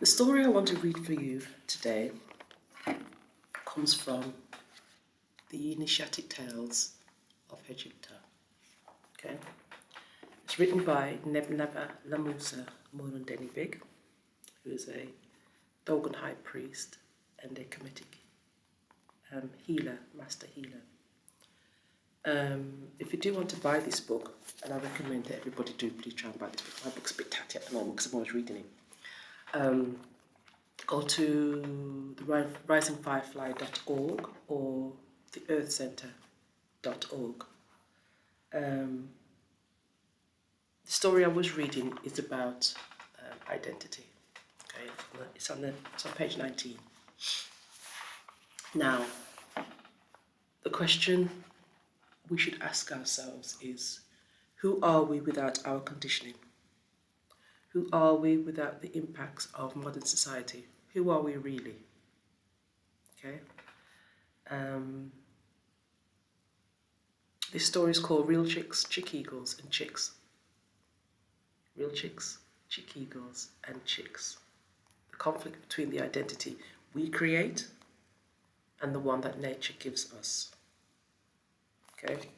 The story I want to read for you today comes from the Initiatic Tales of Egypt. Okay? It's written by Nebnaba Lamusa Morundenibig, who is a Dogon high priest and a Kemetic healer, master healer. If you do want to buy this book, and I recommend that everybody do, please try and buy this book. My book's a bit tatty at the moment because I'm always reading it. Go to the risingfirefly.org or the earthcenter.org. The story I was reading is about identity. Okay, it's on page 19. Now, the question we should ask ourselves is, who are we without our conditioning? Who are we without the impacts of modern society? Who are we really? Okay. This story is called Real Chicks, Chick Eagles and Chicks. Real Chicks, Chick Eagles and Chicks. The conflict between the identity we create and the one that nature gives us. Okay.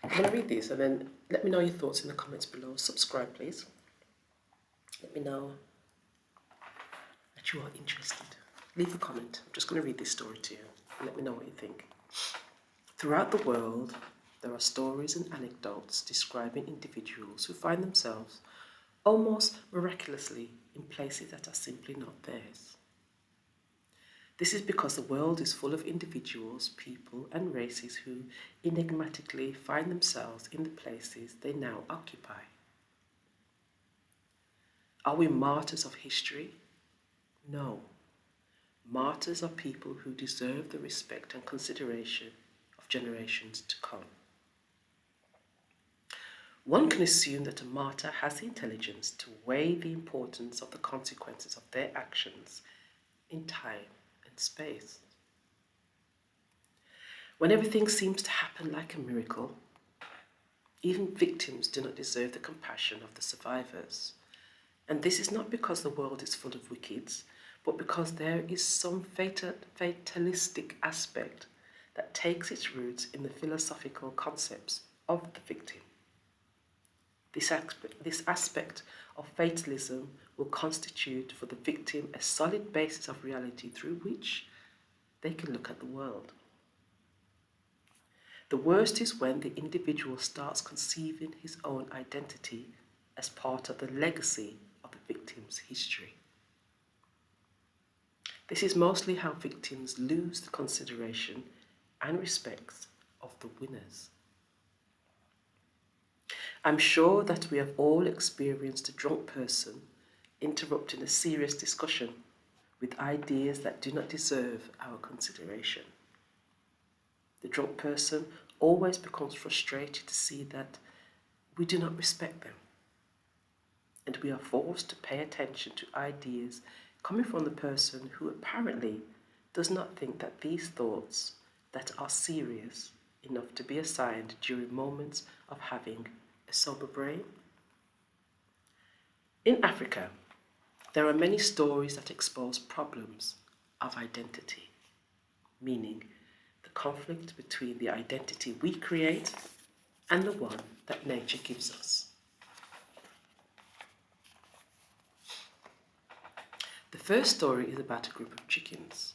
I'm going to read this and then let me know your thoughts in the comments below. Subscribe, please. Let me know that you are interested. Leave a comment. I'm just going to read this story to you and let me know what you think. Throughout the world, there are stories and anecdotes describing individuals who find themselves almost miraculously in places that are simply not theirs. This is because the world is full of individuals, people, and races who enigmatically find themselves in the places they now occupy. Are we martyrs of history? No. Martyrs are people who deserve the respect and consideration of generations to come. One can assume that a martyr has the intelligence to weigh the importance of the consequences of their actions in time and space. When everything seems to happen like a miracle, even victims do not deserve the compassion of the survivors. And this is not because the world is full of wickeds, but because there is some fatalistic aspect that takes its roots in the philosophical concepts of the victim. This aspect of fatalism will constitute for the victim a solid basis of reality through which they can look at the world. The worst is when the individual starts conceiving his own identity as part of the legacy of the victim's history. This is mostly how victims lose the consideration and respect of the winners. I'm sure that we have all experienced a drunk person interrupting a serious discussion with ideas that do not deserve our consideration. The drunk person always becomes frustrated to see that we do not respect them, and we are forced to pay attention to ideas coming from the person who apparently does not think that these thoughts that are serious enough to be assigned during moments of having a sober brain. In Africa, there are many stories that expose problems of identity, meaning the conflict between the identity we create and the one that nature gives us. The first story is about a group of chickens,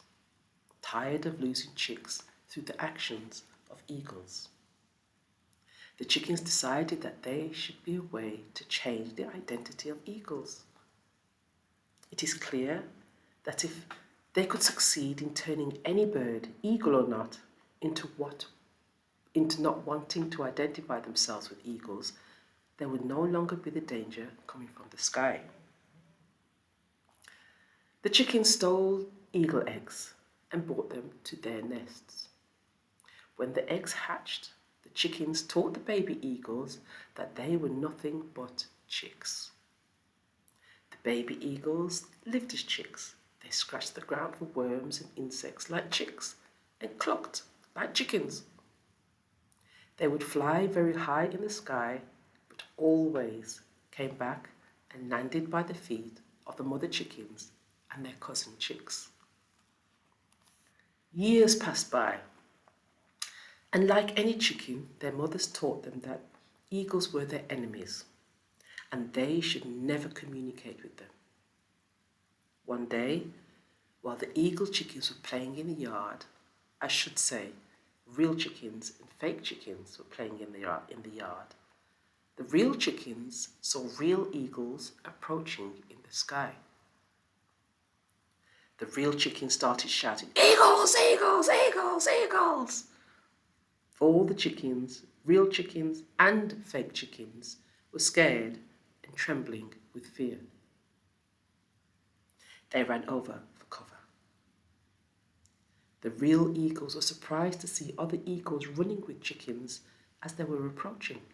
tired of losing chicks through the actions of eagles. The chickens decided that there should be a way to change the identity of eagles. It is clear that if they could succeed in turning any bird, eagle or not, into not wanting to identify themselves with eagles, there would no longer be the danger coming from the sky. The chickens stole eagle eggs and brought them to their nests. When the eggs hatched, the chickens taught the baby eagles that they were nothing but chicks. The baby eagles lived as chicks. They scratched the ground for worms and insects like chicks and clucked like chickens. They would fly very high in the sky, but always came back and landed by the feet of the mother chickens and their cousin chicks. Years passed by, and like any chicken, their mothers taught them that eagles were their enemies, and they should never communicate with them. One day, while the eagle chickens were playing in the yard, I should say, real chickens and fake chickens were playing in the yard. The real chickens saw real eagles approaching in the sky. The real chickens started shouting, "Eagles, eagles, eagles, eagles!" All the chickens, real chickens and fake chickens, were scared and trembling with fear. They ran over for cover. The real eagles were surprised to see other eagles running with chickens as they were approaching.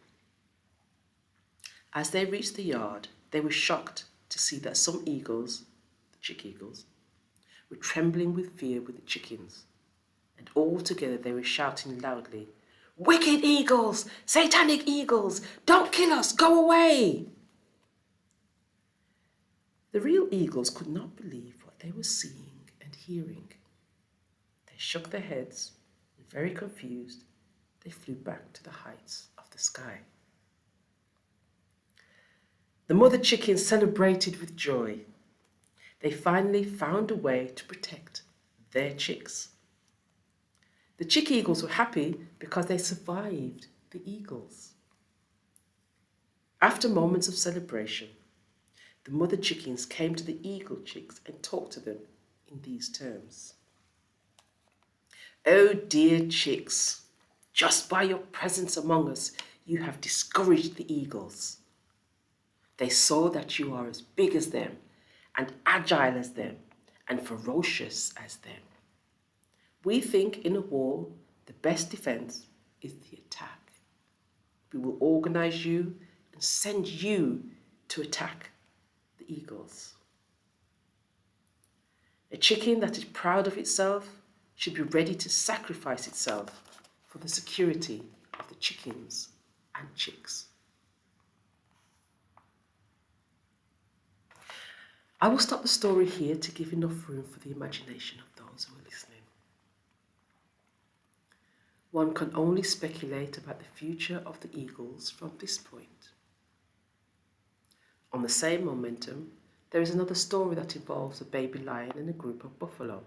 As they reached the yard, they were shocked to see that some eagles, the chick eagles, were trembling with fear with the chickens, and all together they were shouting loudly, "Wicked eagles! Satanic eagles! Don't kill us! Go away!" The real eagles could not believe what they were seeing and hearing. They shook their heads, and very confused, they flew back to the heights of the sky. The mother chickens celebrated with joy. They finally found a way to protect their chicks. The chick eagles were happy because they survived the eagles. After moments of celebration, the mother chickens came to the eagle chicks and talked to them in these terms. "Oh dear chicks, just by your presence among us, you have discouraged the eagles. They saw that you are as big as them, and agile as them, and ferocious as them. We think in a war, the best defense is the attack. We will organize you and send you to attack the eagles. A chicken that is proud of itself should be ready to sacrifice itself for the security of the chickens and chicks." I will stop the story here to give enough room for the imagination of those who are listening. One can only speculate about the future of the eagles from this point. On the same momentum, there is another story that involves a baby lion and a group of buffalo.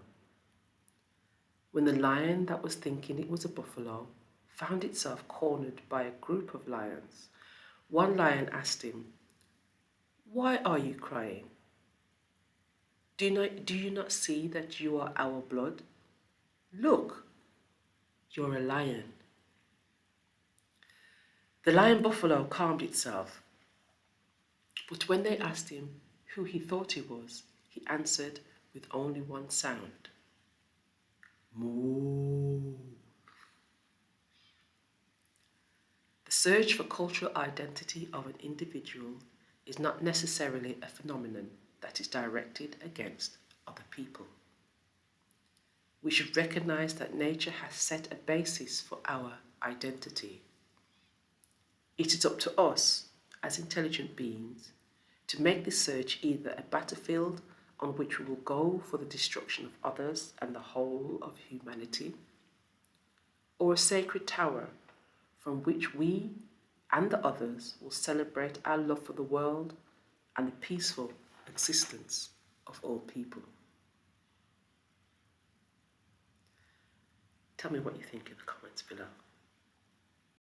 When the lion that was thinking it was a buffalo found itself cornered by a group of lions, one lion asked him, "Why are you crying? Do you not see that you are our blood? Look, you're a lion." The lion buffalo calmed itself, but when they asked him who he thought he was, he answered with only one sound: "Moo." The search for cultural identity of an individual is not necessarily a phenomenon that is directed against other people. We should recognize that nature has set a basis for our identity. It is up to us, as intelligent beings, to make this search either a battlefield on which we will go for the destruction of others and the whole of humanity, or a sacred tower from which we and the others will celebrate our love for the world and the peaceful existence of all people. Tell me what you think in the comments below.